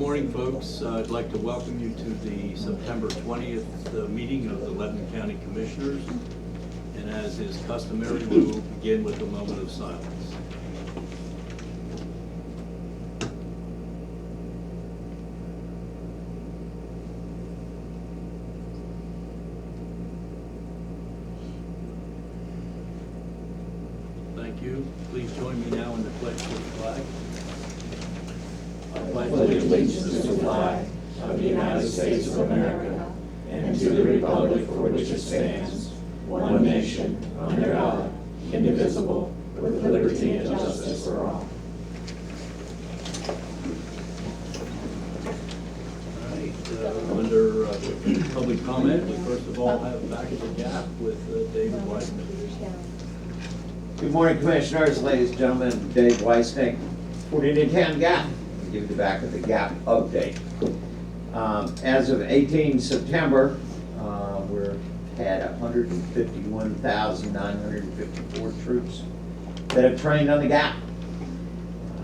morning, folks. I'd like to welcome you to the September 20th meeting of the Lebanon County Commissioners. And as is customary, we will begin with a moment of silence. Thank you. Please join me now in the pledge to the flag. I pledge allegiance to the flag of the United States of America and to the republic for which it stands, one nation, under God, indivisible, with liberty and justice for all. All right. Under public comment, we first of all have Back at the Gap with David Weissman. Good morning, Commissioners, ladies and gentlemen. Dave Weissnick, 48 Town Gap. I'll give you the Back of the Gap update. As of 18 September, we're had 151,954 troops that have trained on the Gap.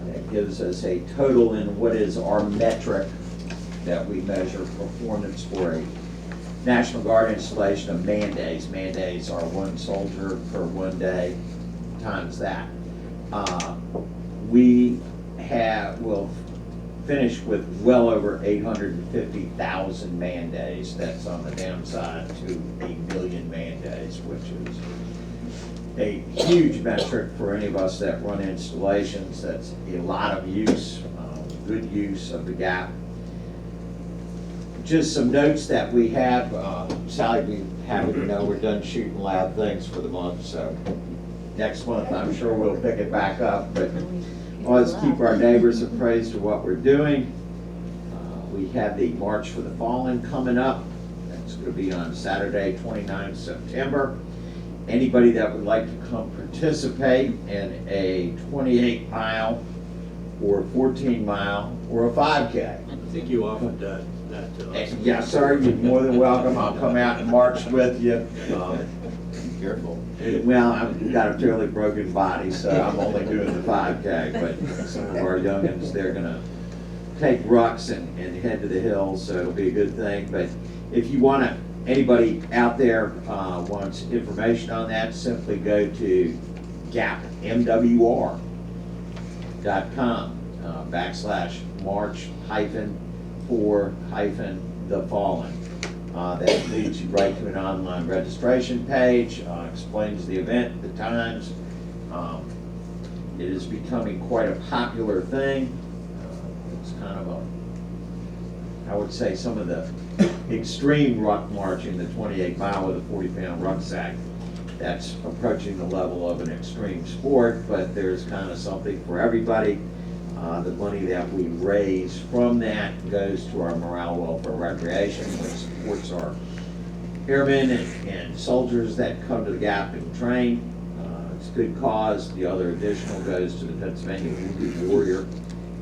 That gives us a total in what is our metric that we measure performance for a National Guard installation of man days. Man days are one soldier per 1 day times that. We will finish with well over 850,000 man days. That's on the downside to 8 million man days, which is a huge metric for any of us that run installations. That's a lot of use, good use of the Gap. Just some notes that we have. Sally, we happy to know we're done shooting loud things for the month, so next month I'm sure we'll pick it back up, but always keep our neighbors appraised of what we're doing. We have the March for the Fallen coming up. That's going to be on Saturday, 29th September. Anybody that would like to come participate in a 28-mile or 14-mile or a 5K. I think you offered that to us. Yes, sir, you're more than welcome. I'll come out and march with you. Careful. Well, I've got a fairly broken body, so I'm only doing the 5K, but some of our youngins, they're gonna take rucks and head to the hills, so it'll be a good thing. But if you wanna, anybody out there wants information on that, simply go to gapmwr.com/march-for-the-fallen. That leads you right to an online registration page, explains the event, the times. It is becoming quite a popular thing. It's kind of I would say some of the extreme ruck marching, the 28-mile with a 40-pound rucksack, that's approaching the level of an extreme sport, but there's kind of something for everybody. The money that we raise from that goes to our morale, welfare, recreation, which supports our airmen and soldiers that come to the Gap and train. It's a good cause. The other additional goes to the Pennsylvania Wounded Warrior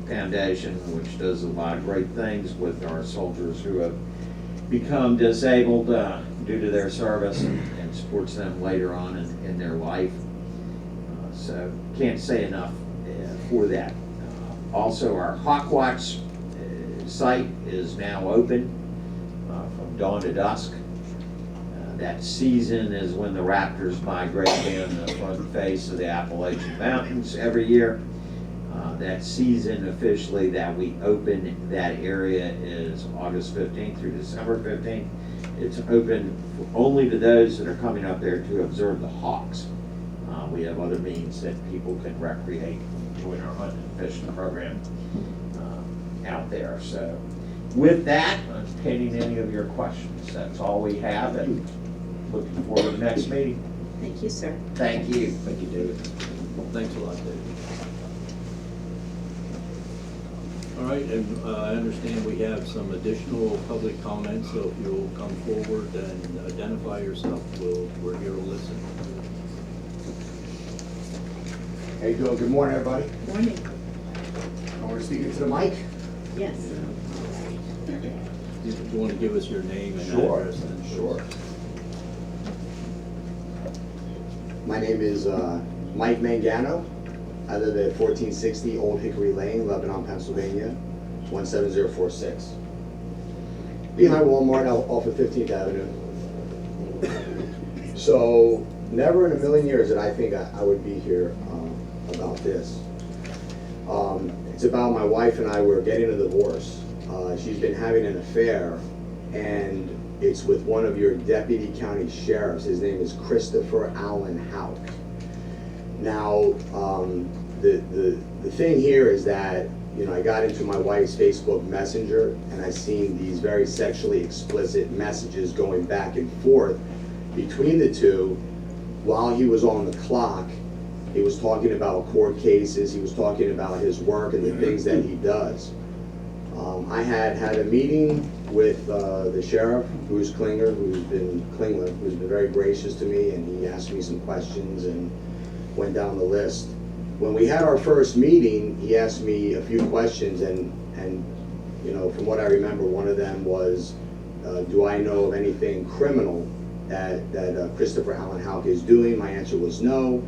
Foundation, which does a lot of great things with our soldiers who have become disabled due to their service and supports them later on in their life. So can't say enough for that. Also, our Hawkwatch site is now open from dawn to dusk. That season is when the raptors migrate down the front face of the Appalachian Mountains every year. That season officially that we open that area is August 15th through December 15th. It's open only to those that are coming up there to observe the hawks. We have other means that people can recreate, enjoy our hunting and fishing program out there. So with that, I'm entertaining any of your questions. That's all we have, and looking forward to the next meeting. Thank you, sir. Thank you. Thank you, David. Thanks a lot, David. All right, and I understand we have some additional public comments, so if you'll come forward and identify yourself, we're here to listen. How you doing? Good morning, everybody. Morning. I want to speak into the mic. Yes. Do you want to give us your name and Sure. address? Then? Sure. My name is Mike Mangano. I live at 1460 Old Hickory Lane, Lebanon, Pennsylvania, 17046. Behind Walmart off of 15th Avenue. So never in a million years did I think I would be here about this. It's about my wife and I were getting a divorce. She's been having an affair, and it's with one of your deputy county sheriffs. His name is Christopher Allen Houck. Now, the thing here is that, you know, I got into my wife's Facebook Messenger, and I seen these very sexually explicit messages going back and forth between the two while he was on the clock. He was talking about court cases, he was talking about his work and the things that he does. I had a meeting with the sheriff, Bruce Klingler, who's been very gracious to me, and he asked me some questions and went down the list. When we had our first meeting, he asked me a few questions, and you know, from what I remember, one of them was, do I know of anything criminal that Christopher Allen Houck is doing? My answer was no.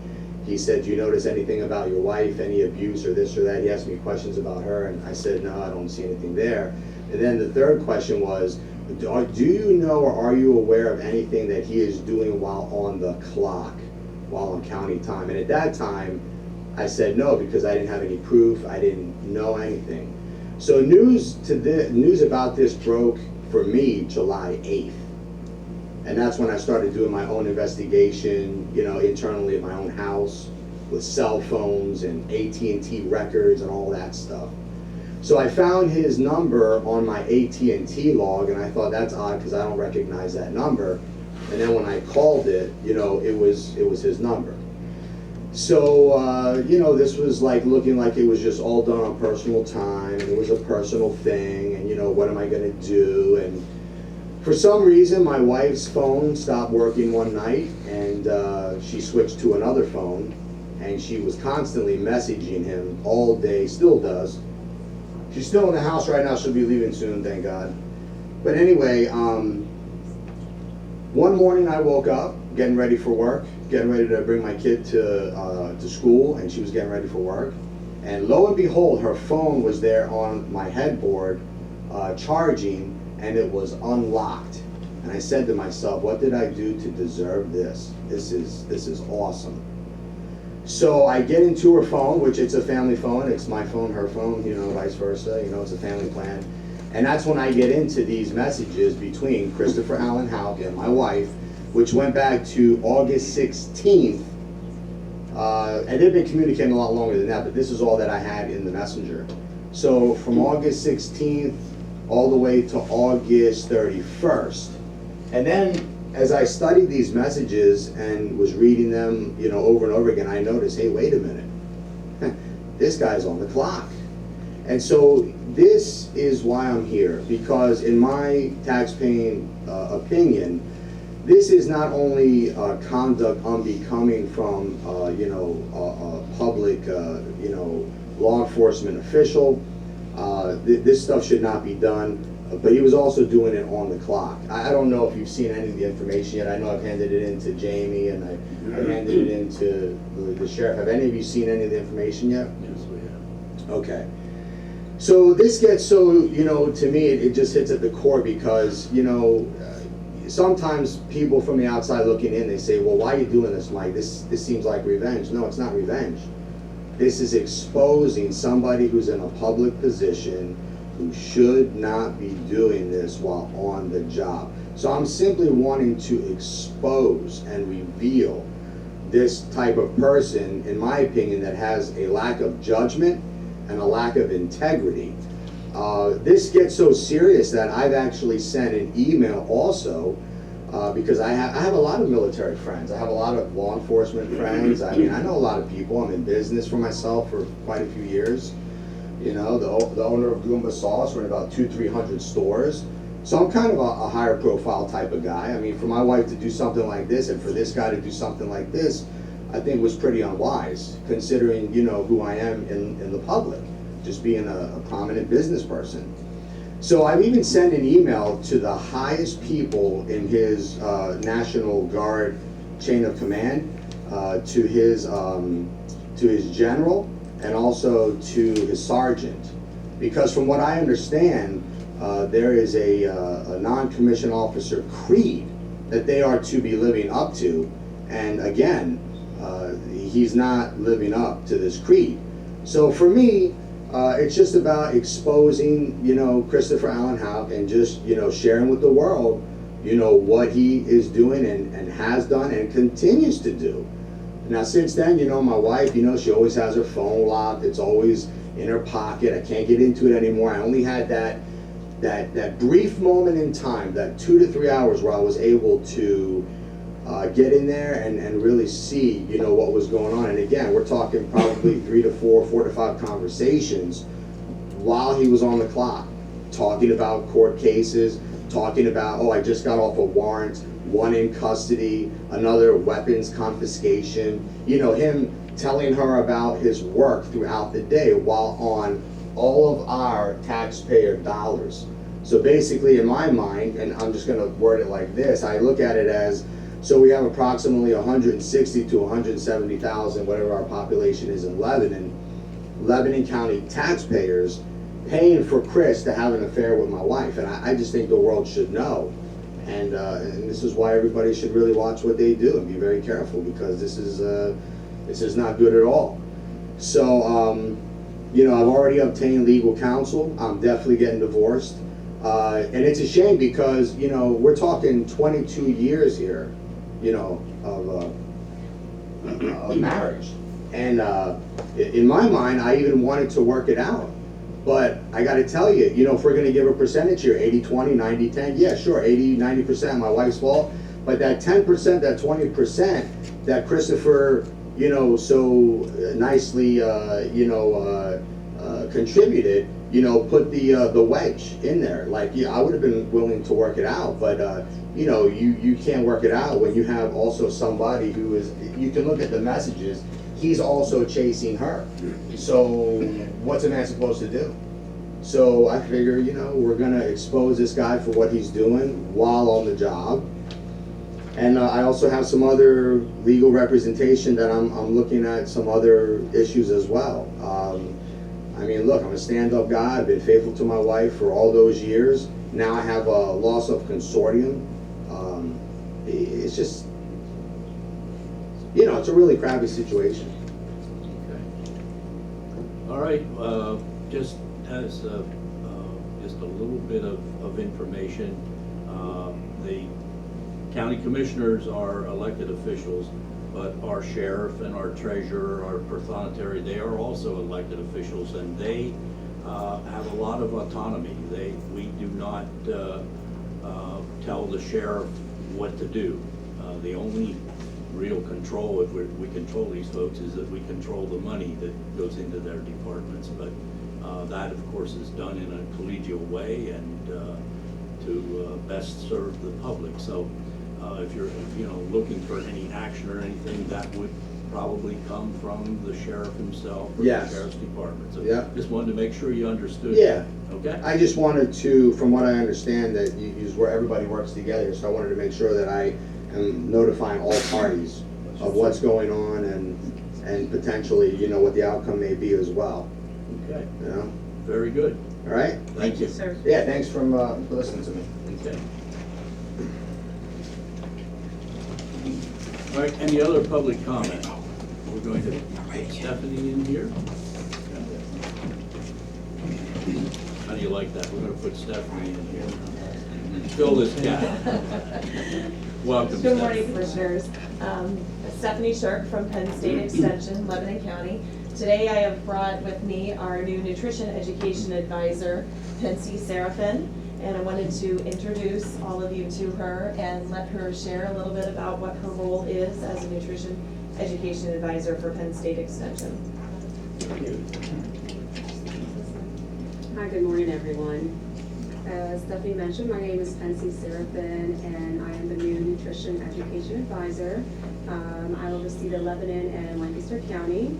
He said, do you notice anything about your wife, any abuse or this or that? He asked me questions about her, and I said, no, I don't see anything there. And then the third question was, do you know or are you aware of anything that he is doing while on the clock, while on county time? And at that time, I said no, because I didn't have any proof, I didn't know anything. So news about this broke for me July 8th. And that's when I started doing my own investigation, you know, internally at my own house with cell phones and AT&T records and all that stuff. So I found his number on my AT&T log, and I thought that's odd because I don't recognize that number. And then when I called it, you know, it was his number. So, you know, this was like looking like it was just all done on personal time, and it was a personal thing, and, you know, what am I going to do? And for some reason, my wife's phone stopped working one night, and she switched to another phone, and she was constantly messaging him all day, still does. She's still in the house right now. She'll be leaving soon, thank God. But anyway, one morning I woke up, getting ready for work, getting ready to bring my kid to school, and she was getting ready for work. And lo and behold, her phone was there on my headboard, charging, and it was unlocked. And I said to myself, what did I do to deserve this? This is awesome. So I get into her phone, which it's a family phone. It's my phone, her phone, you know, vice versa. You know, it's a family plan. And that's when I get into these messages between Christopher Allen Houck and my wife, which went back to August 16th. And they've been communicating a lot longer than that, but this is all that I had in the messenger. So from August 16th all the way to August 31st. And then as I studied these messages and was reading them, you know, over and over again, I noticed, hey, wait a minute, this guy's on the clock. And so this is why I'm here, because in my taxpaying opinion, this is not only conduct unbecoming from, you know, a public, you know, law enforcement official. This stuff should not be done, but he was also doing it on the clock. I don't know if you've seen any of the information yet. I know I've handed it in to Jamie, and I handed it in to the sheriff. Have any of you seen any of the information yet? Yes, we have. Okay. So this gets so, you know, to me, it just hits at the core because, you know, sometimes people from the outside looking in, they say, well, why are you doing this, Mike? This seems like revenge. No, it's not revenge. This is exposing somebody who's in a public position who should not be doing this while on the job. So I'm simply wanting to expose and reveal this type of person, in my opinion, that has a lack of judgment and a lack of integrity. This gets so serious that I've actually sent an email also, because I have a lot of military friends. I have a lot of law enforcement friends. I mean, I know a lot of people. I'm in business for myself for quite a few years. You know, the owner of Goomba Sauce, we're in about 200-300 stores. So I'm kind of a higher profile type of guy. I mean, for my wife to do something like this and for this guy to do something like this, I think was pretty unwise, considering, you know, who I am in the public, just being a prominent business person. So I've even sent an email to the highest people in his National Guard chain of command, to his general, and also to his sergeant. Because from what I understand, there is a non-commissioned officer creed that they are to be living up to. And again, he's not living up to this creed. So for me, it's just about exposing, Christopher Allen Houck and just, sharing with the world, what he is doing and has done and continues to do. Now, since then, my wife, she always has her phone locked. It's always in her pocket. I can't get into it anymore. I only had that brief moment in time, that 2 to 3 hours where I was able to get in there and really see, what was going on. And again, we're talking probably 3 to 4 to 5 conversations while he was on the clock, talking about court cases, talking about, I just got off a warrant, one in custody, another weapons confiscation, him telling her about his work throughout the day while on all of our taxpayer dollars. So basically, in my mind, and I'm just going to word it like this, I look at it as, so we have approximately 160 to 170,000, whatever our population is in Lebanon County taxpayers paying for Chris to have an affair with my wife. And I just think the world should know. And this is why everybody should really watch what they do and be very careful, because this is not good at all. So, I've already obtained legal counsel. I'm definitely getting divorced. And it's a shame because, we're talking 22 years here, of marriage. And in my mind, I even wanted to work it out. But I got to tell you, if we're going to give a percentage here, 80-20, 90-10, yeah, sure, 80-90% my wife's fault. But that 10%, that 20% that Christopher, so nicely, contributed, put the wedge in there. Like, I would have been willing to work it out, but you can't work it out when you have also somebody who is, you can look at the messages, he's also chasing her. So what's a man supposed to do? So I figure, we're gonna expose this guy for what he's doing while on the job. And I also have some other legal representation that I'm looking at some other issues as well. Look, I'm a stand-up guy. I've been faithful to my wife for all those years. Now I have a loss of consortium. It's just, it's a really crappy situation. Okay. All right, just as just a little bit of information, the county commissioners are elected officials, but our sheriff and our treasurer, our prothonotary, they are also elected officials, and they have a lot of autonomy. We do not tell the sheriff what to do. The only real control, if we control these folks, is that we control the money that goes into their departments. But that, of course, is done in a collegial way and to best serve the public. So if you're looking for any action or anything, that would probably come from the sheriff himself or Yes. the sheriff's department. So Yeah. just wanted to make sure you understood. Yeah. Okay. I just wanted to, from what I understand, that you use where everybody works together, so I wanted to make sure that I am notifying all parties of what's going on and potentially, what the outcome may be as well. Okay. You Very good. All right? Thank you. sir. Yeah, thanks for listening to me. Okay. All right, any other public comment? We're going to put Stephanie in here. How do you like that? We're going to put Stephanie in here. Fill this gap. Welcome, Good Stephanie. morning, commissioners. Stephanie Shirk from Penn State Extension, Lebanon County. Today I have brought with me our new nutrition education advisor, Pensy Seraphin, and I wanted to introduce all of you to her and let her share a little bit about what her role is as a nutrition education advisor for Penn State Extension. Hi, good morning, everyone. As Stephanie mentioned, my name is Pensy Seraphin, and I am the new nutrition education advisor. I oversee the Lebanon and Lancaster County.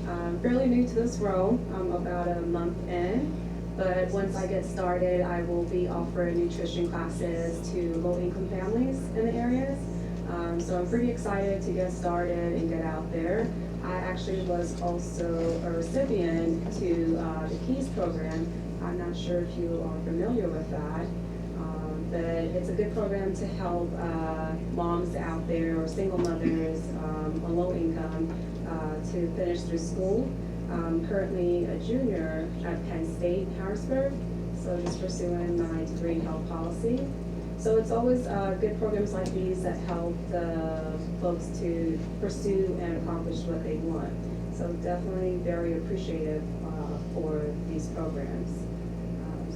I'm fairly new to this role. I'm about a month in, but once I get started, I will be offering nutrition classes to low-income families in the areas. So I'm pretty excited to get started and get out there. I actually was also a recipient to the KEYS program. I'm not sure if you are familiar with that, but it's a good program to help moms out there or single mothers on low income to finish through school. I'm currently a junior at Penn State, Harrisburg, so just pursuing my degree in health policy. So it's always good programs like these that help the folks to pursue and accomplish what they want. So definitely very appreciative for these programs.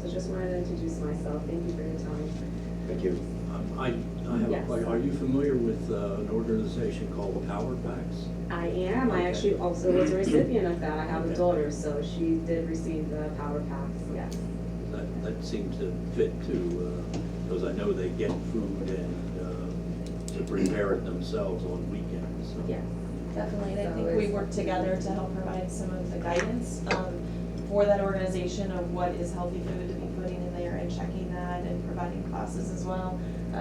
So just wanted to introduce myself. Thank you for your time. Thank you. I have a Yes. question. Are you familiar with an organization called Power Packs? I am. I Okay. actually also was a recipient of that. I have a Okay. daughter, so she did receive the Power Packs, yes. That seems to fit too, because I know they get food and to prepare it themselves on weekends, so. Yes. Definitely, and I So think we it's- work together to help provide some of the guidance for that organization of what is healthy food to be putting in there and checking that and providing classes as well.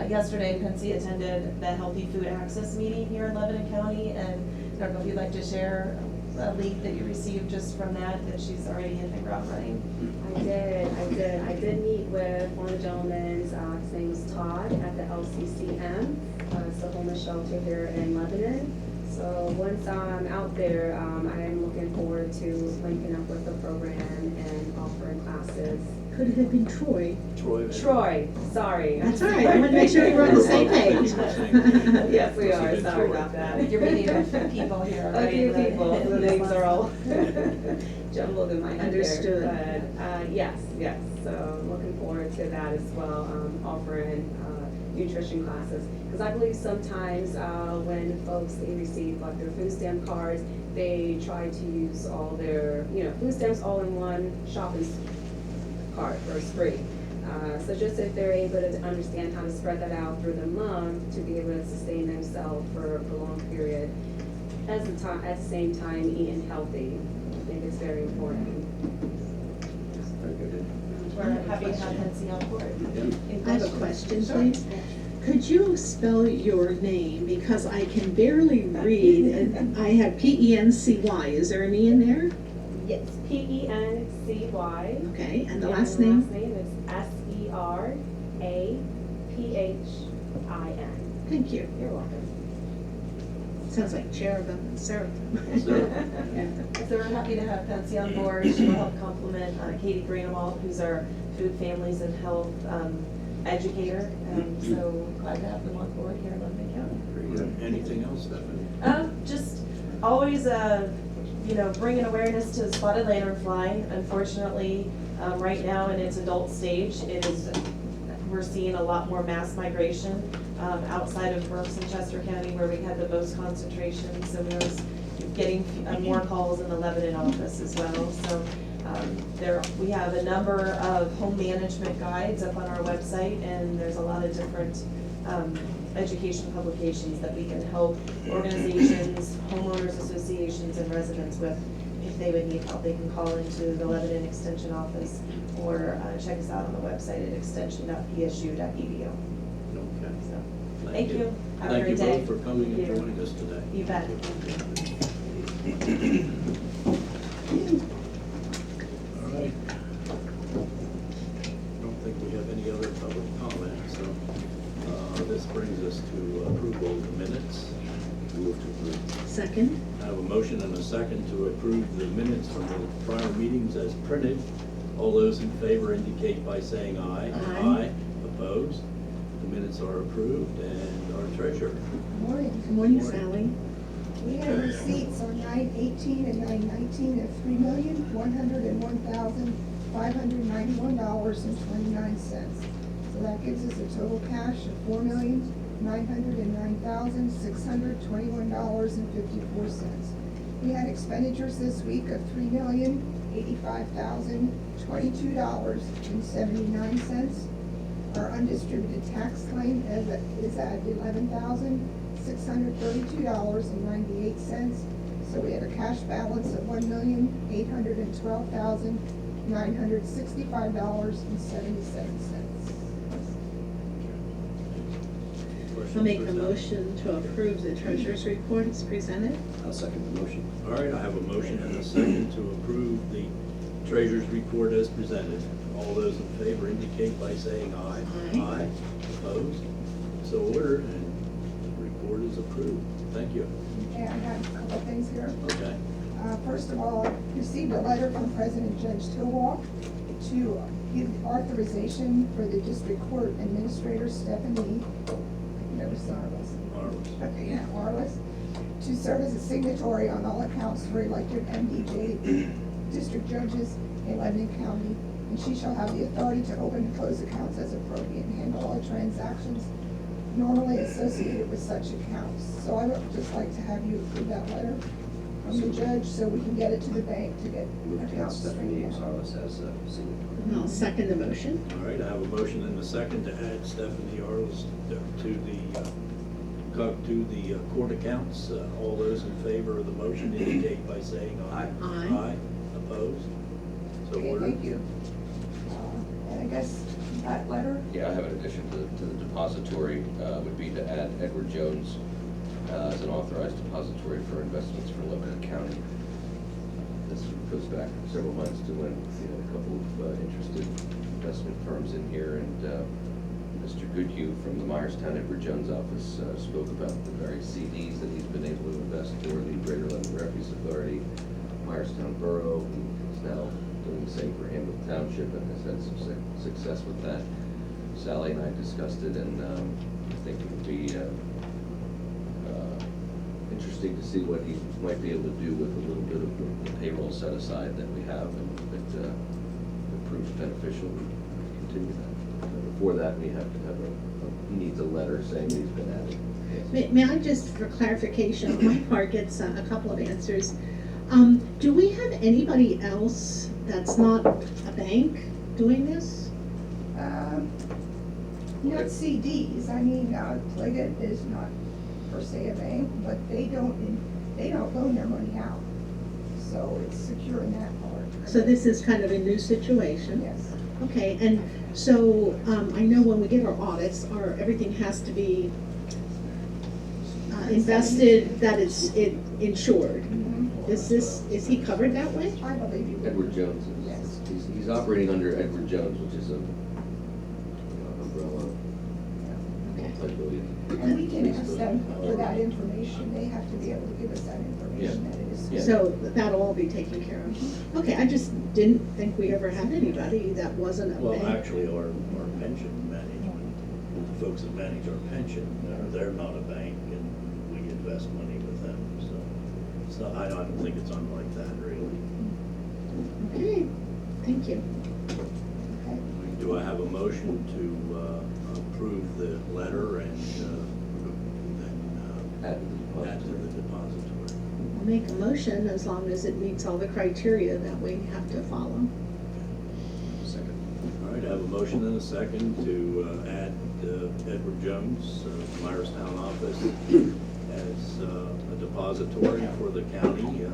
Yesterday, Pensy attended the Healthy Food Access meeting here in Lebanon County, and I don't know if you'd like to share a link that you received just from that she's already hit the ground running. I did meet with one of the gentlemen, his name is Todd, at the LCCM, it's the homeless shelter here in Lebanon. So once I'm out there, I am looking forward to linking up with the program and offering classes. Could it have been Troy? Troy, sorry. That's all right, I wanted to make sure we were on the same page. Yes, we are, sorry about that. You're meeting a few people here, A right? few people, in the names are all this jumbled in my head there. Understood. But, yes, so looking forward to that as well, offering nutrition classes. Because I believe sometimes when folks, they receive like their food stamp cards, they try to use all their, food stamps all in one shopping cart or spree. So just if they're able to understand how to spread that out through the month to be able to sustain themselves for a prolonged period, at the same time eating healthy, I think it's very important. We're happy to have Pensy on board. I have a question, please. Could you spell your name, because I can barely read, and I have P-E-N-C-Y, is there an E in there? Yes, P-E-N-C-Y. Okay, and the And last the name? last name is S-E-R-A-P-H-I-N. Thank you. You're welcome. Sounds like cherubim and seraphim. So we're happy to have Pensy on board. She will help complement Katie Greenewald, who's our food, families, and health educator. So glad to have them on board here in Lebanon County. Very good. Anything else, Stephanie? Just always, bringing awareness to the spotted lanternfly. Unfortunately, right now in its adult stage, we're seeing a lot more mass migration outside of Berks and Chester County, where we had the most concentration. So we're getting more calls in the Lebanon office as well. So we have a number of home management guides up on our website, and there's a lot of different education publications that we can help organizations, homeowners associations, and residents with. If they would need help, they can call into the Lebanon Extension office or check us out on the website at extension.psu.edu. Okay. So, thank you. Have a great day. Thank you both for coming and Thank you. joining us today. You bet. All right. I don't think we have any other public comments, so this brings us to approval of the minutes. Move to approve. Second? I have a motion and a second to approve the minutes from the prior meetings as printed. All those in favor indicate by saying aye. Aye. Opposed? The minutes are approved, and our treasurer. Good Morning. morning, Sally. We have receipts on 9/18 and 9/19 of $3,101,591.29. So that gives us a total cash of $4,909,621.54. We had expenditures this week of $3,085,022.79. Our undistributed tax claim is at $11,632.98. So we have a cash balance of $1,812,965.77. questions? I'll make for a Sally? motion to approve the treasurer's report as presented. I'll second the motion. All right, I have a motion and a second to approve the treasurer's report as presented. All those in favor indicate by saying aye. Aye. Opposed? So ordered, and the report is approved. Thank you. Okay, I have a couple of things here. Okay. First of all, I received a letter from President Judge Tillwalk to give authorization for the District Court Administrator Stephanie, never saw this. Marvelous. Okay, yeah, Arliss, to serve as a signatory on all accounts for elected MDJ district judges in Lebanon County, and she shall have the authority to open and close accounts as appropriate and handle all transactions normally associated with such accounts. So I would just like to have you approve that letter from the judge so we can get it to the bank to get Move to add accounts Stephanie straightened out. Arliss as a signatory. And I'll second the motion. All right, I have a motion and a second to add Stephanie Arles to the court accounts. All those in favor of the motion indicate by saying aye. Aye. Aye. Opposed? So Okay, ordered. thank you. And I guess that letter, Yeah, I have an addition to the depository, would be to add Edward Jones as an authorized depository for investments for Lebanon County. This goes back several months to when we had a couple of interested investment firms in here, and Mr. Goodhue from the Myerstown Edward Jones office spoke about the various CDs that he's been able to invest for the Greater Lebanon Refuse Authority, Myerstown Borough. He's now doing the same for Hamilton Township and has had some success with that. Sally and I discussed it, and I think it would be interesting to see what he might be able to do with a little bit of the payroll set aside that we have, and if it proves beneficial, we continue that. But before that, we have to have he needs a letter saying he's been added. May I just, for clarification, on my part, get a couple of answers. Do we have anybody else that's not a bank doing this? not CDs, I mean, Pliget is not per se a bank, but they don't loan their money out. So it's secure in that part. So this is kind of a new situation? Yes. Okay, and so, I know when we get our audits, everything has to be invested, that it's insured. Mhm. Is he covered that way? I believe you would. Edward Jones Yes. is, he's operating under Edward Jones, which is a umbrella Okay. multi-billion. And we can ask them for that information, they have to be able to give us that information that it is. Yeah. So that'll all be taken care of. Okay, I just didn't think we ever had anybody that wasn't a Well, bank. actually, our pension management, the folks that manage our pension, they're not a bank, and we invest money with them, so it's not, I don't think it's unlike that, really. Okay, thank you. Okay. Do I have a motion to approve the letter and then Add to the add to depository. the depository? I'll make a motion as long as it meets all the criteria that we have to follow. Second. All right, I have a motion and a second to add Edward Jones, Myerstown office, as a depository for the county.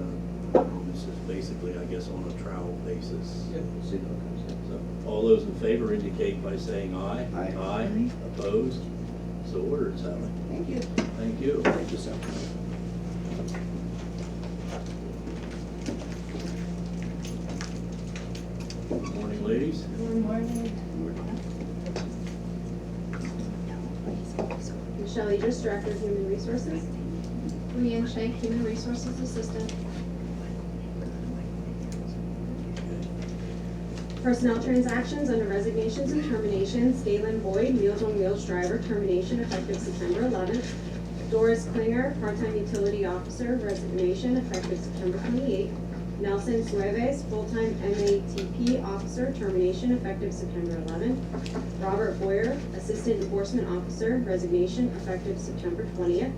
This is basically, I guess, on a trial basis. Yeah, we'll see how it comes in. So, all those in favor indicate by saying aye. Aye. Aye. Opposed? So ordered, Sally. Thank you. Thank you. Thank you, Sal. Good morning, ladies. Good morning. Michelle Idris, Director of Human Resources. Leanne Shank, Human Resources Assistant. Personnel transactions under resignations and terminations. Galen Boyd, Meals on Wheels driver, termination effective September 11th. Doris Klinger, part-time utility officer, resignation effective September 28th. Nelson Sueves, full-time MATP officer, termination effective September 11th. Robert Boyer, assistant enforcement officer, resignation effective September 20th.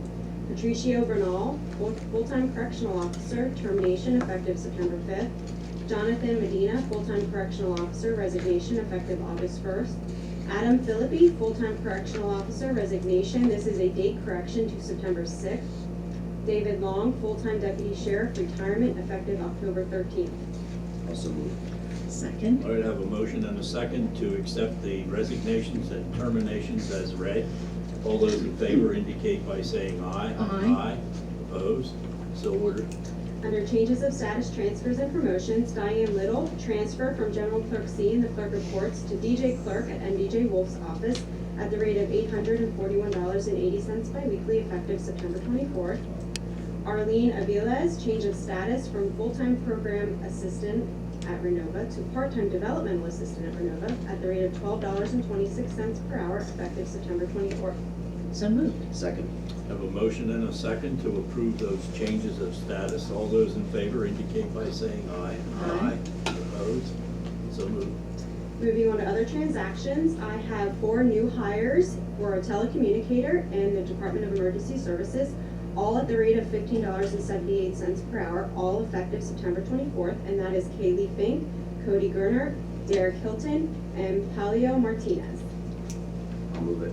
Patricio Bernal, full-time correctional officer, termination effective September 5th. Jonathan Medina, full-time correctional officer, resignation effective August 1st. Adam Philippi, full-time correctional officer, resignation. This is a date correction to September 6th. David Long, full-time deputy sheriff, retirement effective October 13th. Also move. Second. All right, I have a motion and a second to accept the resignations and terminations as read. All those in favor indicate by saying aye. Aye. Opposed? So ordered. Under changes of status, transfers, and promotions, Diane Little, transfer from General Clerk C in the Clerk Reports to DJ Clerk at MDJ Wolf's office at the rate of $841.80 biweekly effective September 24th. Arlene Aviles, change of status from full-time program assistant at Renova to part-time developmental assistant at Renova at the rate of $12.26 per hour effective September 24th. So moved. Second. Have a motion and a second to approve those changes of status. All those in favor indicate by saying aye. Aye. Opposed? So moved. Moving on to other transactions, I have 4 new hires for a telecommunicator and the Department of Emergency Services, all at the rate of $15.78 per hour, all effective September 24th, and that is Kaylee Fink, Cody Gerner, Derek Hilton, and Palio Martinez. I'll move it.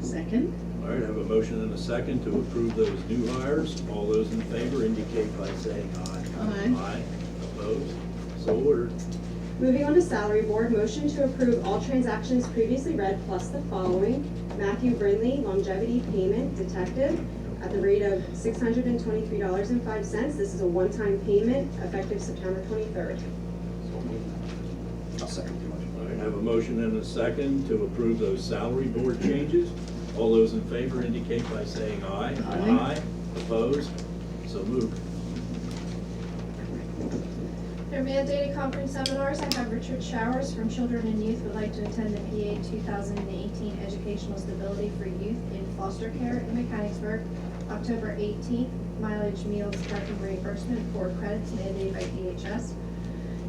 Second. All right, I have a motion and a second to approve those new hires. All those in favor indicate by saying aye. Aye. Aye. Opposed? So ordered. Moving on to salary board, motion to approve all transactions previously read plus the following. Matthew Brindley, longevity payment detective, at the rate of $623.05. This is a one-time payment effective September 23rd. I'll second the motion. All right, I have a motion and a second to approve those salary board changes. All those in favor indicate by saying aye. Aye. Opposed? So moved. Their mandated conference seminars, I have Richard Showers from Children and Youth would like to attend the PA 2018 Educational Stability for Youth in Foster Care in Mechanicsburg, October 18th, mileage, meals, parking reimbursement, 4 credits mandated by DHS.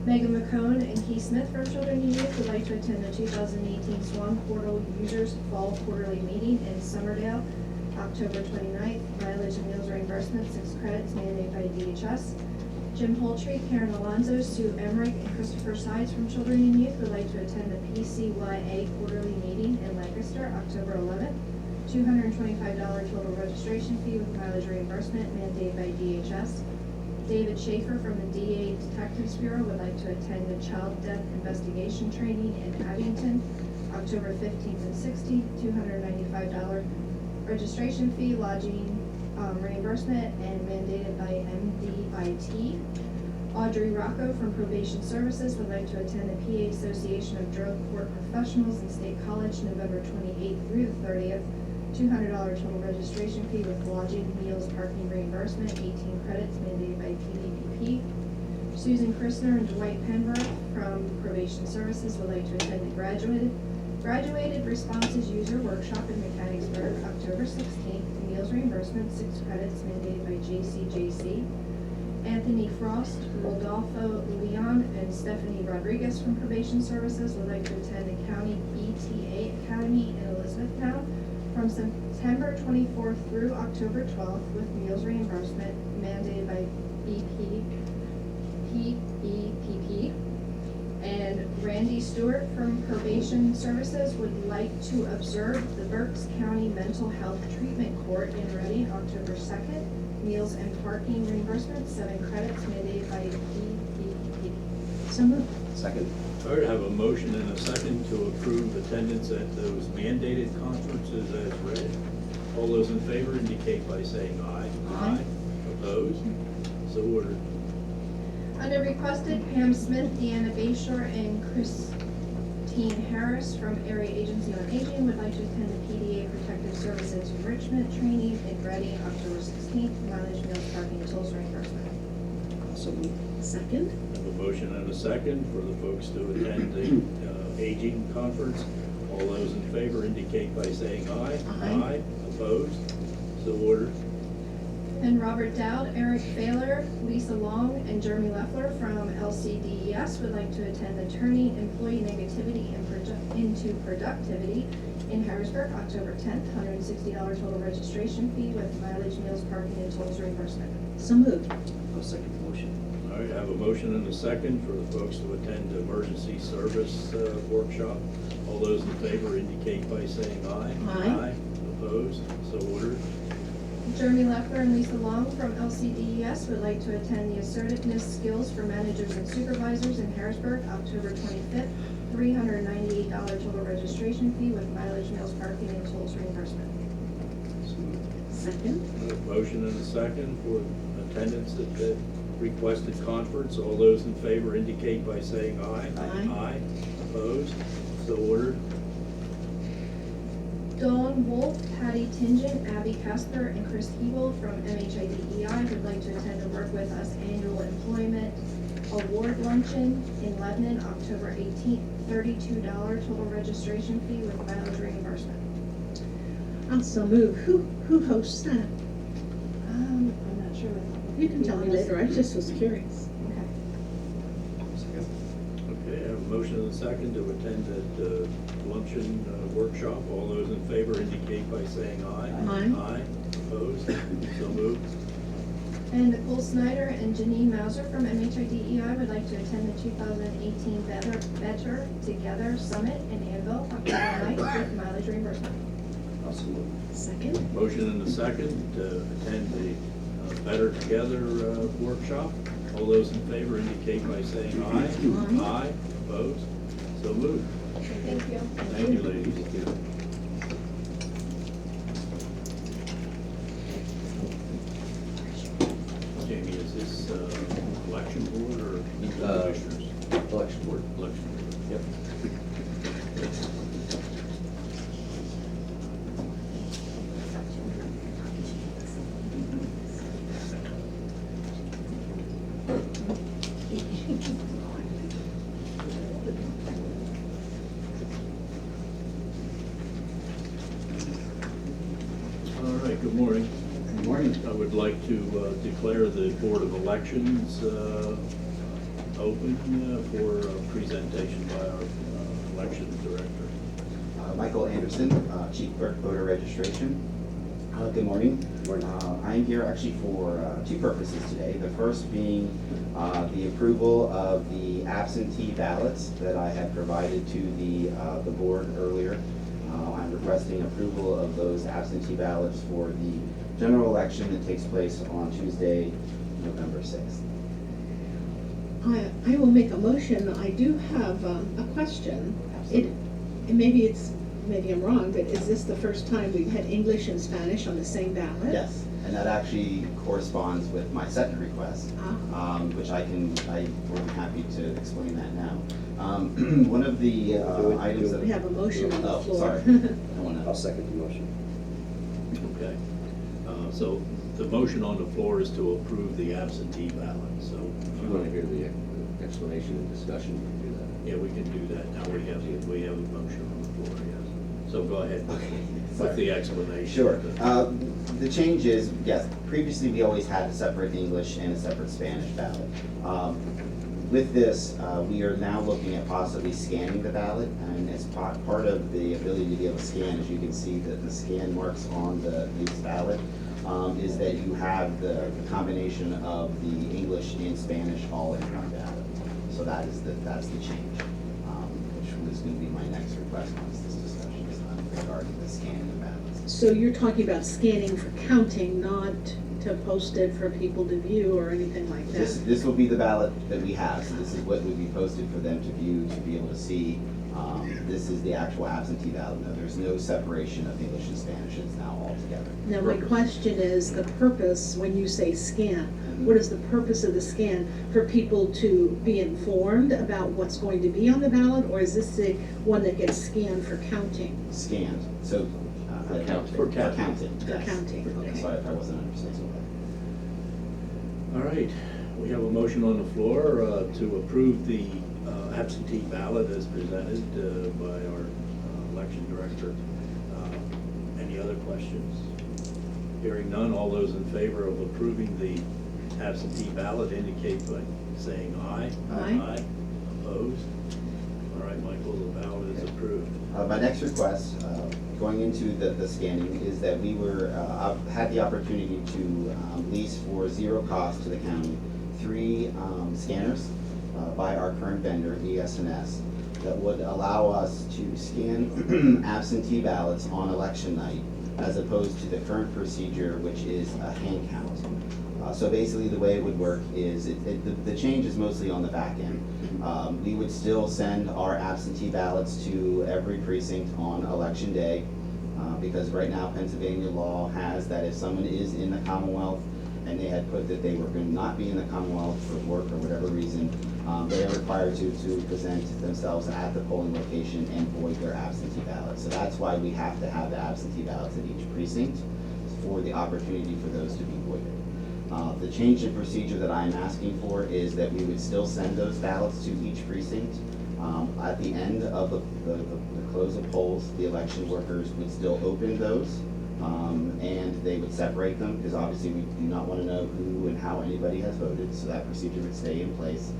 Megan McCone and Keith Smith from Children and Youth would like to attend the 2018 Swan Portal Users Fall Quarterly Meeting in Summerdale, October 29th, mileage and meals reimbursement, 6 credits mandated by DHS. Jim Poultry, Karen Alonso, Sue Emmerich, and Christopher Sides from Children and Youth would like to attend the PCYA Quarterly Meeting in Lancaster, October 11th. $225 total registration fee with mileage reimbursement mandated by DHS. David Schaefer from the DA Detectives Bureau would like to attend the Child Death Investigation Training in Abington, October 15th and 16th, $295 registration fee, lodging reimbursement, and mandated by MDIT. Audrey Rocco from Probation Services would like to attend the PA Association of Drug Court Professionals in State College, November 28th through the 30th. $200 total registration fee with lodging, meals, parking reimbursement, 18 credits mandated by PDPP. Susan Christner and Dwight Penberg from Probation Services would like to attend the Graduated Responses User Workshop in Mechanicsburg, October 16th. Meals reimbursement, 6 credits mandated by JCJC. Anthony Frost, Rodolfo Leon, and Stephanie Rodriguez from Probation Services would like to attend the County ETA Academy in Elizabethtown from September 24th through October 12th with meals reimbursement mandated by BPPP. And Randy Stewart from Probation Services would like to observe the Berks County Mental Health Treatment Court in Reading, October 2nd. Meals and parking reimbursement, 7 credits mandated by BPPP. So moved. Second. All right, I have a motion and a second to approve attendance at those mandated conferences as read. All those in favor indicate by saying aye. Aye. Opposed? So ordered. Under requested, Pam Smith, Deanna Bayshore, and Christine Harris from Area Agency on Aging would like to attend the PDA Protective Services Enrichment Training in Reading, October 16th, mileage, meals, parking, and tolls reimbursement. Also move. Second. I have a motion and a second for the folks to attend the aging conference. All those in favor indicate by saying aye. Aye. Opposed? So ordered. And Robert Dowd, Eric Baylor, Lisa Long, and Jeremy Leffler from LCDES would like to attend the Turning Employee Negativity into Productivity in Harrisburg, October 10th, $160 total registration fee with mileage, meals, parking, and tolls reimbursement. So moved. I'll second the motion. All right, I have a motion and a second for the folks to attend the emergency service workshop. All those in favor indicate by saying aye. Aye. Opposed? So ordered. Jeremy Leffler and Lisa Long from LCDES would like to attend the Assertiveness Skills for Managers and Supervisors in Harrisburg, October 25th, $398 total registration fee with mileage, meals, parking, and tolls reimbursement. Second? Motion and a second for attendance at the requested conference. All those in favor indicate by saying aye. Aye. Aye. Opposed? So ordered. Dawn Wolf, Patty Tingen, Abby Casper, and Chris Hebel from MHIDEI would like to attend and work with us annual employment award luncheon in Lebanon, October 18th, $32 total registration fee with mileage reimbursement. Also move. Who hosts that? I'm not sure. You can tell me later. I just was curious. Okay. Okay, I have a motion and a second to attend that luncheon workshop. All those in favor indicate by saying aye. Aye. Aye. Opposed? So moved. And Nicole Snyder and Janine Mauser from MHIDEI would like to attend the 2018 Better Together Summit in Anvil, October 9th with mileage reimbursement. Second? Motion and a second to attend the Better Together workshop. All those in favor indicate by saying aye. Aye. Aye. Opposed? So moved. Thank you. Thank you, ladies. Jamie, is this election board or commissioners? Election board. Election board. Yep. All right, good morning. Good morning. I would like to declare the Board of Elections open for presentation by our election director. Michael Anderson, Chief Clerk, Voter Registration. Good morning. I'm here actually for two purposes today. The first being the approval of the absentee ballots that I had provided to the board earlier. I'm requesting approval of those absentee ballots for the general election that takes place on Tuesday, November 6th. I will make a motion. I do have a question. Maybe I'm wrong, but is this the first time we've had English and Spanish on the same ballot? Yes, and that actually corresponds with my second request, which I'm happy to explain that now. One of the items that... We have a motion on the Oh, floor. sorry. I'll second the motion. Okay. So the motion on the floor is to approve the absentee ballot, so. If you want to hear the explanation and discussion, you can do that. Yeah, we can do that. Now we have a motion on the floor, yes. So go ahead Okay. with the explanation. Sure. The change is, yes, previously we always had a separate English and a separate Spanish ballot. With this, we are now looking at possibly scanning the ballot, and as part of the ability to be able to scan, as you can see that the scan marks on the ballot, is that you have the combination of the English and Spanish all in one ballot. So that's the change, which was going to be my next request once this discussion is done regarding the scanning of ballots. So you're talking about scanning for counting, not to post it for people to view or anything like that? This will be the ballot that we have, so this is what would be posted for them to view, to be able to see. This is the actual absentee ballot. No, there's no separation of English and Spanish, it's now all together. Now, my question is, the purpose, when you say scan, what is the purpose of the scan? For people to be informed about what's going to be on the ballot, or is this the one that gets scanned for counting? Scanned, so. For counting. For counting, For yes. counting, okay. Sorry if I wasn't understanding. All right, we have a motion on the floor to approve the absentee ballot as presented by our election director. Any other questions? Hearing none, all those in favor of approving the absentee ballot indicate by saying aye. Aye. Aye. Opposed? All right, Michael, the ballot is approved. My next request, going into the scanning, is that we had the opportunity to lease for zero cost to the county 3 scanners by our current vendor, ES&S, that would allow us to scan absentee ballots on election night, as opposed to the current procedure, which is a hand count. So basically, the way it would work is, the change is mostly on the back end. We would still send our absentee ballots to every precinct on election day, because right now Pennsylvania law has that if someone is in the Commonwealth and they had put that they were going to not be in the Commonwealth for work or whatever reason, they are required to present themselves at the polling location and void their absentee ballot. So that's why we have to have the absentee ballots at each precinct, for the opportunity for those to be voided. The change in procedure that I'm asking for is that we would still send those ballots to each precinct. At the end of the close of polls, the election workers would still open those, and they would separate them, because obviously we do not want to know who and how anybody has voted, so that procedure would stay in place.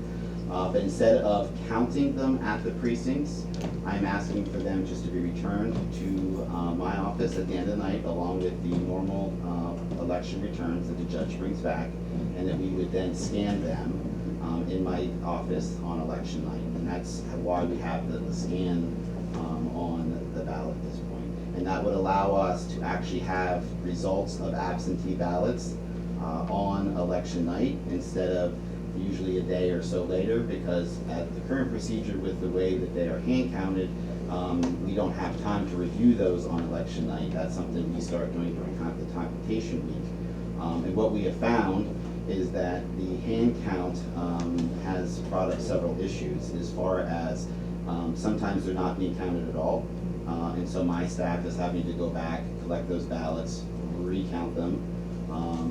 But instead of counting them at the precincts, I'm asking for them just to be returned to my office at the end of the night, along with the normal election returns that the judge brings back, and that we would then scan them in my office on election night. And that's why we have the scan on the ballot at this point. And that would allow us to actually have results of absentee ballots on election night, instead of usually a day or so later, because at the current procedure with the way that they are hand counted, we don't have time to review those on election night. That's something we start doing during the computation week. And what we have found is that the hand count has brought up several issues, as far as sometimes they're not being counted at all. And so my staff is having to go back, collect those ballots, recount them.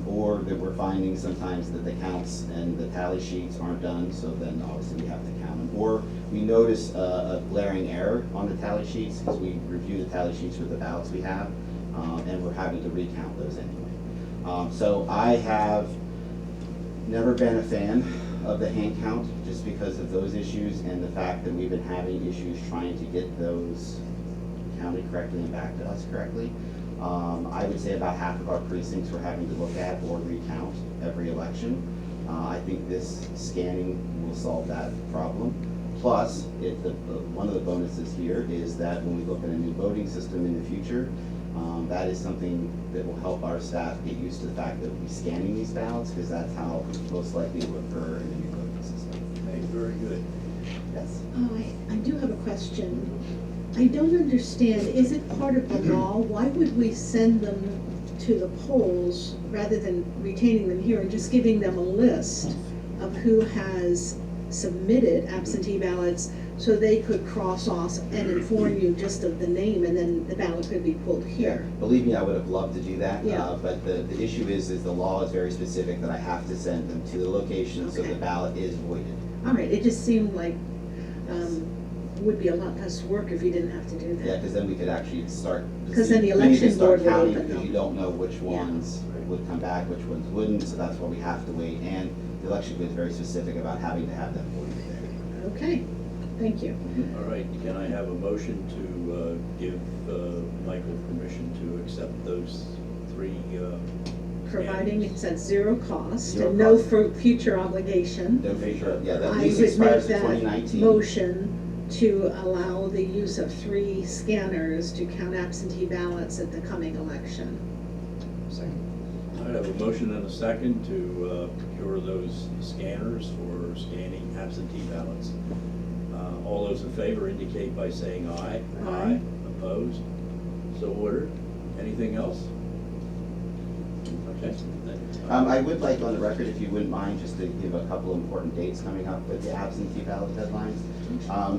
Or that we're finding sometimes that the counts and the tally sheets aren't done, so then obviously we have to count them. Or we notice a glaring error on the tally sheets, because we review the tally sheets with the ballots we have, and we're having to recount those anyway. So I have never been a fan of the hand count, just because of those issues and the fact that we've been having issues trying to get those counted correctly and back to us correctly. I would say about half of our precincts we're having to look at or recount every election. I think this scanning will solve that problem. Plus, one of the bonuses here is that when we look at a new voting system in the future, that is something that will help our staff get used to the fact that we'll be scanning these ballots, because that's how most likely it will occur in the new voting system. Okay, very good. Yes. Oh, I do have a question. I don't understand, is it part of the law? Why would we send them to the polls rather than retaining them here and just giving them a list of who has submitted absentee ballots, so they could cross off and inform you just of the name, and then the ballot could be pulled here? Believe me, I would have loved to do that, Yeah. but the issue is the law is very specific that I have to send them to the location, so Okay. the ballot is voided. All right, it just seemed like, would be a lot less work if you didn't have to do Yeah, that. because then we could actually start. 'Cause then the we need to election start board would counting, open because you them. don't know which Yeah. ones would come back, which ones wouldn't, so that's why we have to wait. And the election board is very specific about having to have that voted there. Okay, thank you. All right, can I have a motion to give Michael permission to accept those three? Providing it's at zero cost Zero and no cost. future obligation. No future, yeah, that I lease would expires make in that 2019. motion to allow the use of 3 scanners to count absentee ballots at the coming election. I have a motion and a second to procure those scanners for scanning absentee ballots. All those in favor indicate by saying aye. Aye. Opposed? So ordered. Anything else? Okay. I would like on the record, if you wouldn't mind, just to give a couple of important dates coming up with the absentee ballot deadlines.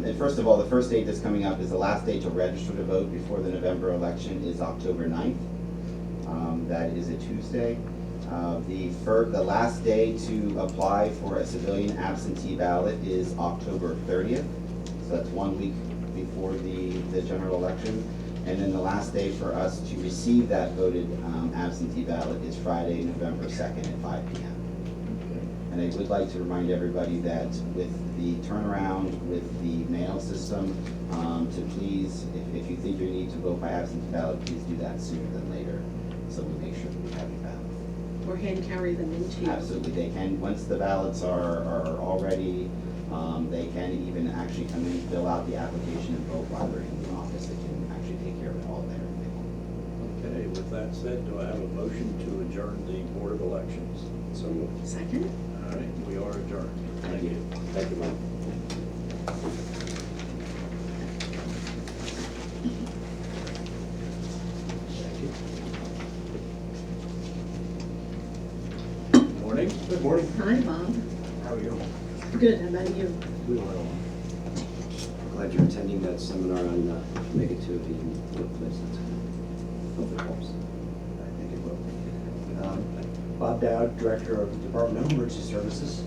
And first of all, the first date that's coming up is the last day to register to vote before the November election is October 9th. That is a Tuesday. The last day to apply for a civilian absentee ballot is October 30th. So that's 1 week before the general election. And then the last day for us to receive that voted absentee ballot is Friday, November 2nd at 5 p.m. And I would like to remind everybody that with the turnaround with the mail system, to please, if you think you need to vote by absentee ballot, please do that sooner than later, so we make sure that we have your ballot. Or hand carry them into you. Absolutely, they can, once the ballots are already, they can even actually come in, fill out the application and vote while they're in the office. They can actually take care of it all there. Okay. Okay, with that said, do I have a motion to adjourn the Board of Elections? So moved. Second? All right, we are adjourned. Thank you. Thank you, Mike. Morning. Good morning. Hi, Bob. How are you? Good, how about you? Doing well. Glad you're attending that seminar on negativity in the workplace. Hope it helps. I think it will. Bob Dowd, Director of the Department of Emergency Services,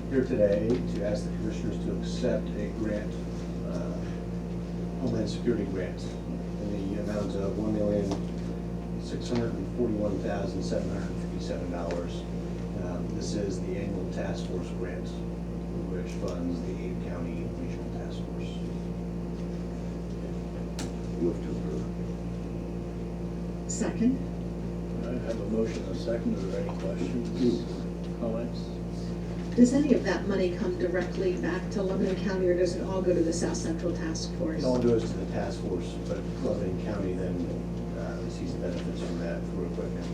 here today to ask the Commissioners to accept a grant, Homeland Security grant, in the amount of $1,641,757. This is the annual task force grant, which funds the 8-county regional task force. Move to approve. Second? I have a motion and a second. Are there any questions, comments? Does any of that money come directly back to Lebanon County, or does it all go to the South Central Task Force? It all goes to the task force, but Lebanon County then receives the benefits from that through equipment,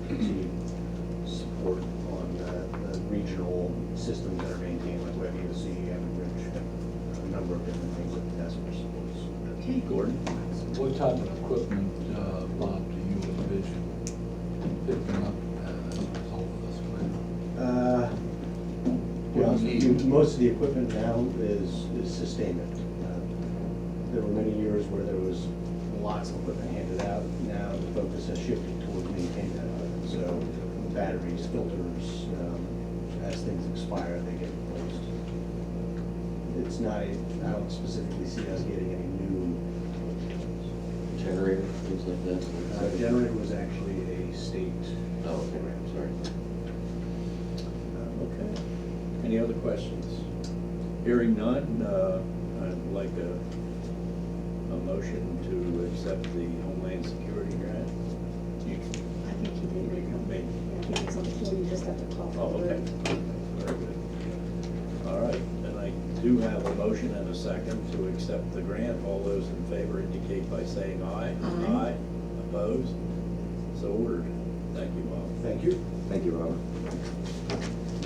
continued support on the regional systems that are maintained, like WebUC, Average, a number of different things that the task force supports. Okay. Gordon? What type of equipment, Bob, do you envision picking up as a result of this grant? Most of the equipment now is sustainment. There were many years where there was lots of equipment handed out. Now the focus has shifted towards maintaining that equipment. So batteries, filters, as things expire, they get replaced. It's not, I don't specifically see us getting any new. Generator, things like that? Generator was actually a state Oh, okay, program. sorry. Okay. Any other questions? Hearing none, I'd like a motion to accept the Homeland Security grant. You I think he did make them. made. I think it's on the floor, you just have to call Oh, for okay. it. Very good. All right, and I do have a motion and a second to accept the grant. All those in favor indicate by saying aye. Aye. Opposed? So ordered. Thank you, Bob. Thank you. Thank you, Robert.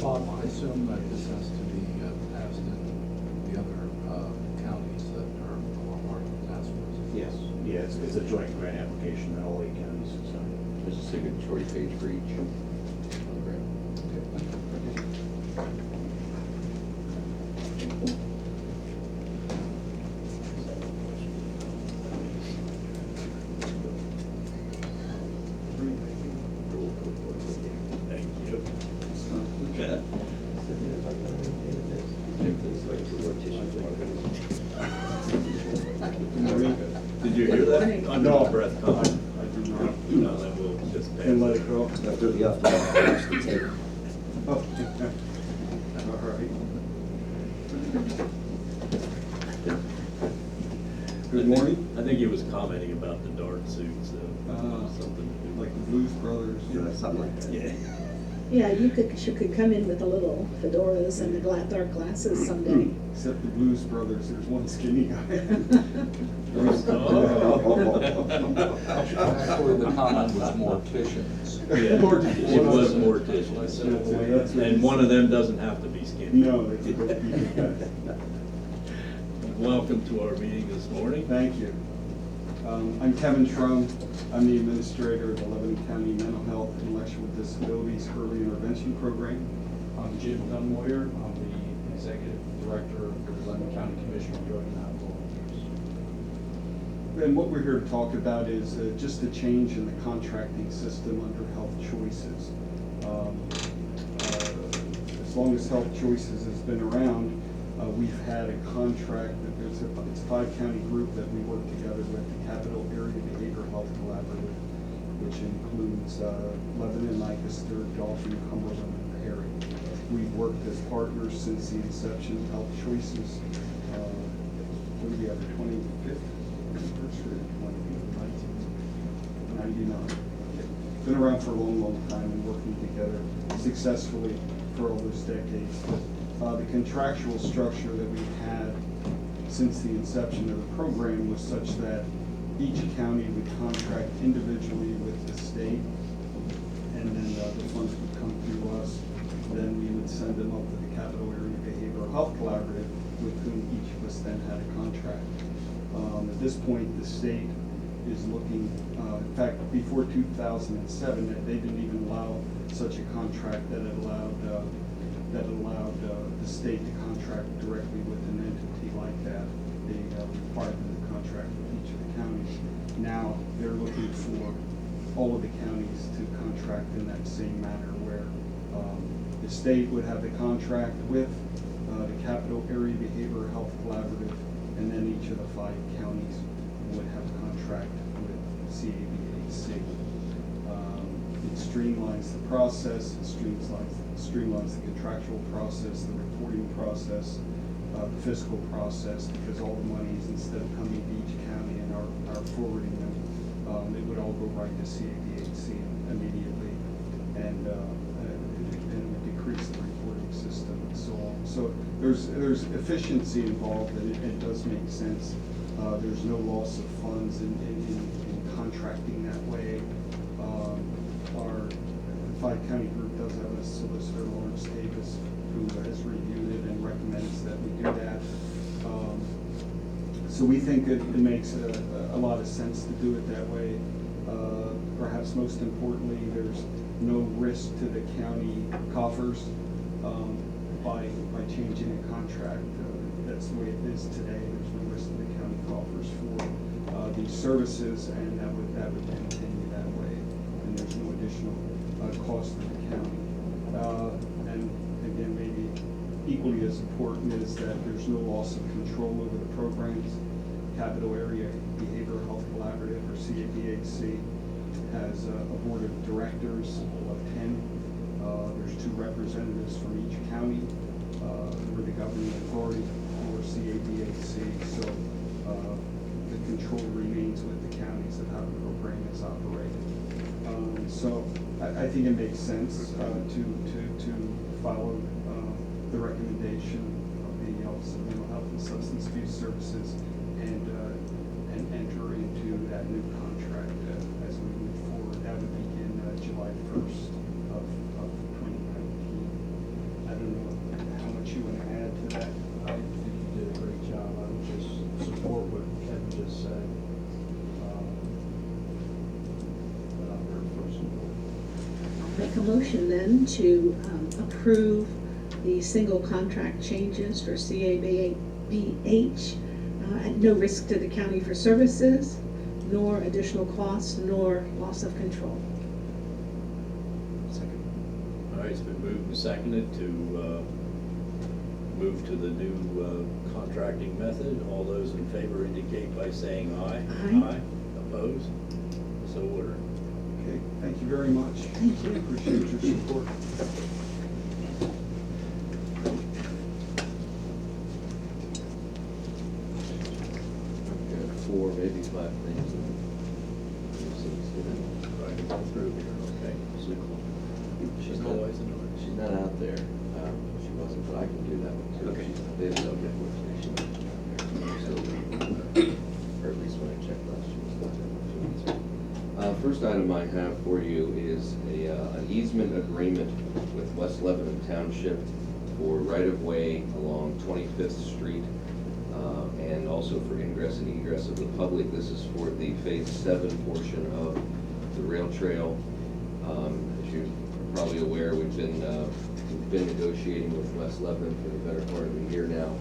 Bob, I assume that this has to be passed in the other counties that are part of the task force? Yes, yeah, it's a joint grant application that all 8 counties sign. There's a signatory page for each on the grant. Thank you. Okay. Did you hear that? Under No. the breath comment? I do not. No, then we'll just pass. And let it go. After you have to watch the tape. Oh, all right. Good morning. I think he was commenting about the dark suits, something. Like the Blues Brothers. Yeah, something like that. Yeah. Yeah, you could come in with the little fedoras and the dark glasses someday. Except the Blues Brothers, there's one skinny guy. Actually, the comment was morticians. Yeah, it was morticians. That's what And one of them doesn't have to be skinny. No, that's a good Welcome to our meeting this morning. Thank you. I'm Kevin Schrum. I'm the administrator of the Lebanon County Mental Health and Intellectual Disabilities Early Intervention Program. I'm Jim Donmoyer. I'm the Executive Director for the Lebanon County Commission on Drug and Alcohol Abuse. And what we're here to talk about is just a change in the contracting system under Health Choices. As long as Health Choices has been around, we've had a contract that it's a 5-county group that we work together with, the Capital Area Behavioral Health Collaborative, which includes Lebanon, Lancaster, Dauphin, Cumberland, and Perry. We've worked as partners since the inception of Health Choices. What do we have, the 25th anniversary, 1999. Been around for a long, long time and working together successfully for all those decades. The contractual structure that we've had since the inception of the program was such that each county would contract individually with the state, and then the funds would come through us. Then we would send them up to the Capital Area Behavioral Health Collaborative, with whom each of us then had a contract. At this point, the state is looking, in fact, before 2007, they didn't even allow such a contract that allowed the state to contract directly with an entity like that. They required them to contract with each of the counties. Now they're looking for all of the counties to contract in that same manner, where the state would have the contract with the Capital Area Behavioral Health Collaborative, and then each of the 5 counties would have a contract with CABHC. It streamlines the process, it streamlines the contractual process, the reporting process, the fiscal process, because all the monies, instead of coming to each county and are forwarding them, it would all go right to CABHC immediately, and it would decrease the reporting system and so on. So there's efficiency involved, and it does make sense. There's no loss of funds in contracting that way. Our 5-county group does have a solicitor, Lawrence Davis, who has reviewed it and recommends that we do that. So we think it makes a lot of sense to do it that way. Perhaps most importantly, there's no risk to the county coffers by changing a contract. That's the way it is today. There's no risk to the county coffers for these services, and that would continue that way. And there's no additional cost to the county. And again, maybe equally as important is that there's no loss of control over the programs. Capital Area Behavioral Health Collaborative, or CABHC, has a board of directors of 10. There's 2 representatives from each county. We're the governing authority for CABHC, so the control remains with the counties of how the program is operated. So I think it makes sense to follow the recommendation of the Office of Mental Health and Substance Abuse Services and enter into that new contract as we move forward. That would begin July 1st of 2019. I don't know how much you want to add to that. I think you did a great job. I would just support what Kevin just said. But I'm very personal. I'll make a motion then to approve the single contract changes for CABHC at no risk to the county for services, nor additional costs, nor loss of control. All right, it's been moved and seconded to move to the new contracting method. All those in favor indicate by saying aye. Aye. Opposed? So ordered. Okay, thank you very much. Thank you. Appreciate your support. Got 4, maybe 5 things. Right, go through here, okay. She's No not, Eisenhart. she's not out there. She wasn't, but I can do that one too. Okay. She's not there, so unfortunately, she's not there. Or at least when I checked last, she was not there. First item I have for you is an easement agreement with West Lebanon Township for right-of-way along 25th Street, and also for ingress and egress of the public. This is for the Phase 7 portion of the rail trail. As you're probably aware, we've been negotiating with West Lebanon for the better part of a year now,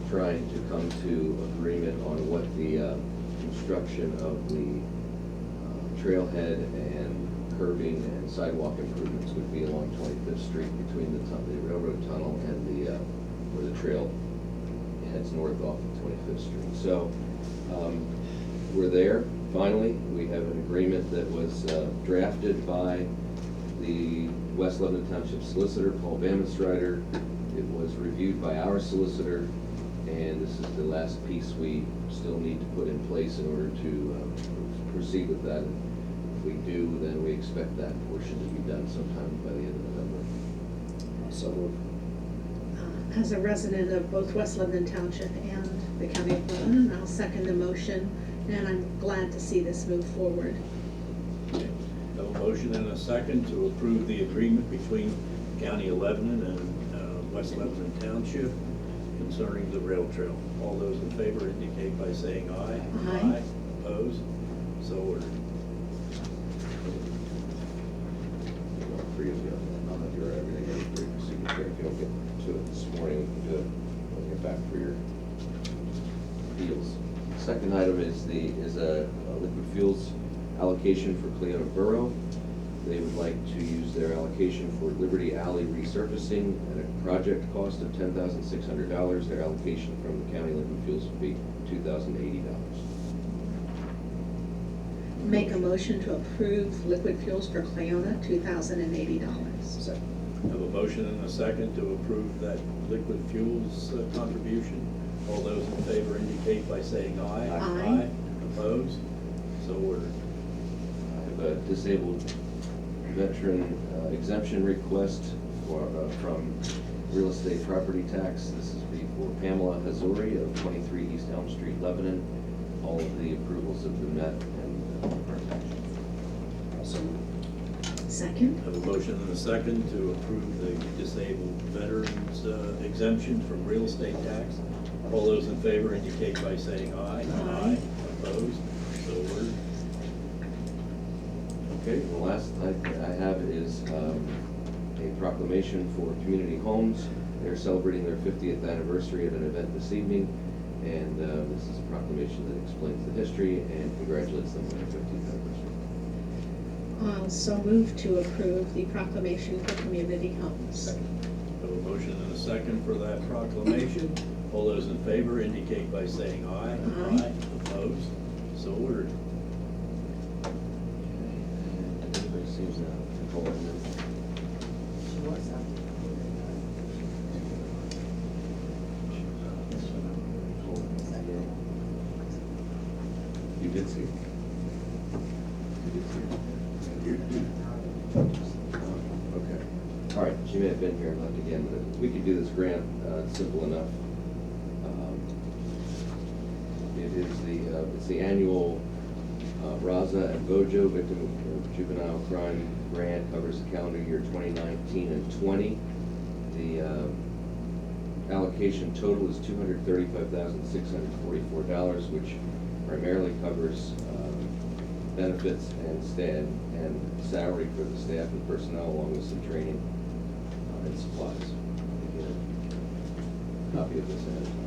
trying to come to agreement on what the construction of the trailhead and curbing and sidewalk improvements would be along 25th Street between the railroad tunnel and where the trail heads north off of 25th Street. So we're there, finally. We have an agreement that was drafted by the West Lebanon Township solicitor, Paul Bammenstrider. It was reviewed by our solicitor, and this is the last piece we still need to put in place in order to proceed with that. If we do, then we expect that portion to be done sometime by the end of November. So As a resident of both West Lebanon Township and the County of Lebanon, I'll second the motion and I'm glad to see this move forward. Okay. Have a motion and a second to approve the agreement between County of Lebanon and West Lebanon Township concerning the rail trail. All those in favor indicate by saying aye. Aye. Opposed? So ordered. All three of you, I'll have your everything ready for your signature. If you don't get to it this morning, we can do it when you get back for your deals. Second item is a liquid fuels allocation for Cleona Borough. They would like to use their allocation for Liberty Alley resurfacing at a project cost of $10,600. Their allocation from the county liquid fuels would be $2,080. Make a motion to approve liquid fuels for Cleona, $2,080. Second. Have a motion and a second to approve that liquid fuels contribution. All those in favor indicate by saying aye. Aye. Opposed? So ordered. I have a disabled veteran exemption request from real estate property tax. This is for Pamela Hazori of 23 East Elm Street, Lebanon. All of the approvals have been met and are attached. Second. Have a motion and a second to approve the disabled veterans exemption from real estate tax. All those in favor indicate by saying aye. Aye. Opposed? So ordered. Okay, the last I have is a proclamation for Community Homes. They're celebrating their 50th anniversary at an event this evening, and this is a proclamation that explains the history and congratulates them on their 50th anniversary. I'll so move to approve the proclamation for community homes. Have a motion and a second for that proclamation. All those in favor indicate by saying aye. Aye. Opposed? So ordered. Everybody seems to control it. You did see it? You did see it? Okay. All right, she may have been here and left again, but we could do this grant, it's simple enough. It's the annual Raza and Bojo Victim of Juvenile Crime Grant, covers the calendar year 2019 and 20. The allocation total is $235,644, which primarily covers benefits and salary for the staff and personnel, along with some training and supplies. Copy of this ahead of time.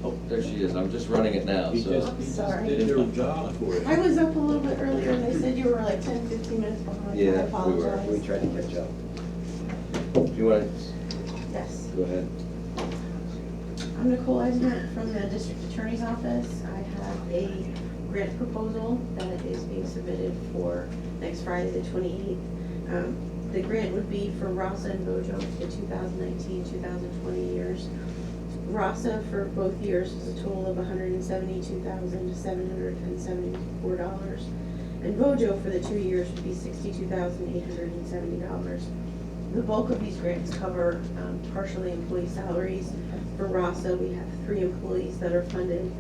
Oh, there she is. I'm just running it now, He so. just Sorry. did your job for you. I was up a little bit earlier and they said you were like 10, 15 minutes behind. Yeah, I we were. apologize. We tried to catch up. If you want Yes. to, go ahead. I'm Nicole Eisement from the District Attorney's Office. I have a grant proposal that is being submitted for next Friday, the 28th. The grant would be for RASA and Bojo for the 2019-2020 years. RASA for both years is a total of $172,774. And Bojo for the 2 years would be $62,870. The bulk of these grants cover partially employee salaries. For RASA, we have 3 employees that are funded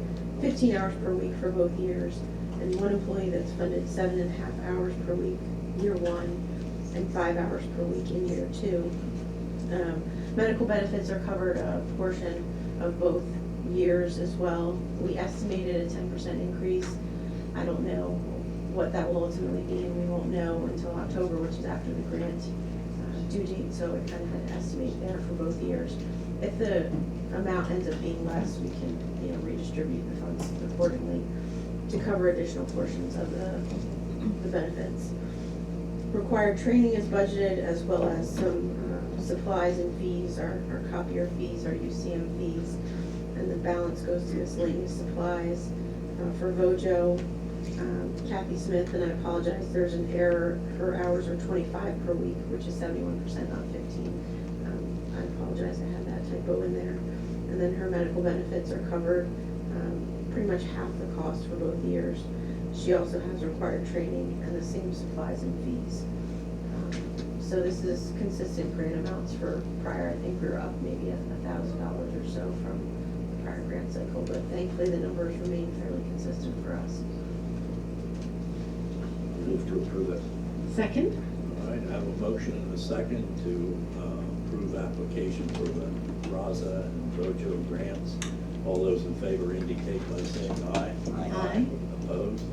15 hours per week for both years, and 1 employee that's funded 7.5 hours per week, year 1, and 5 hours per week in year 2. Medical benefits are covered a portion of both years as well. We estimated a 10% increase. I don't know what that will ultimately be, and we won't know until October, which is after the grant due date, so it kind of had to estimate there for both years. If the amount ends up being less, we can, redistribute the funds accordingly to cover additional portions of the benefits. Required training is budgeted, as well as some supplies and fees, our copier fees, our UCM fees, and the balance goes to miscellaneous supplies. For Bojo, Kathy Smith, and I apologize, there's an error, her hours are 25 per week, which is 71%, not 15. I apologize, I had that typo in there. And then her medical benefits are covered, pretty much half the cost for both years. She also has required training and the same supplies and fees. So this is consistent grant amounts for prior. I think we were up maybe $1,000 or so from the prior grant market cycle, but thankfully the numbers remain fairly consistent for us. Move to approve it. Second? All right, I have a motion and a second to approve application for the Raza and Rojo grants. All those in favor indicate by saying aye. Aye. Opposed?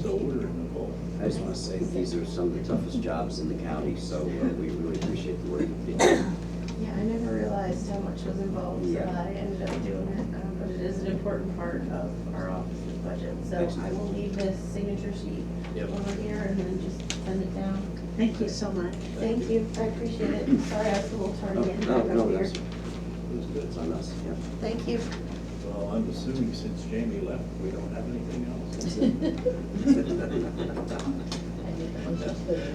So ordered, Nicole. I just want to say, these are some of the toughest jobs in the county, so we really appreciate the work you do. Yeah, I never realized how much was involved, so Yeah. I ended up doing it, but it is an important part of our office's budget. So I will leave this signature sheet Yep. over here and then just send it down. Thank you so much. Thank you, I appreciate it. Sorry I was a little tardy getting back No, up here. that's, it was good, it's on us, yeah. Thank you. Well, I'm assuming since Jamie left, we don't have anything else.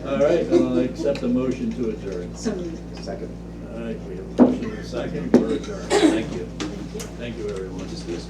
All right, I'll accept the motion to adjourn. So moved. Second. All right, we have a motion and a second, we're adjourned. Thank you. Thank you, everyone. Dismissed.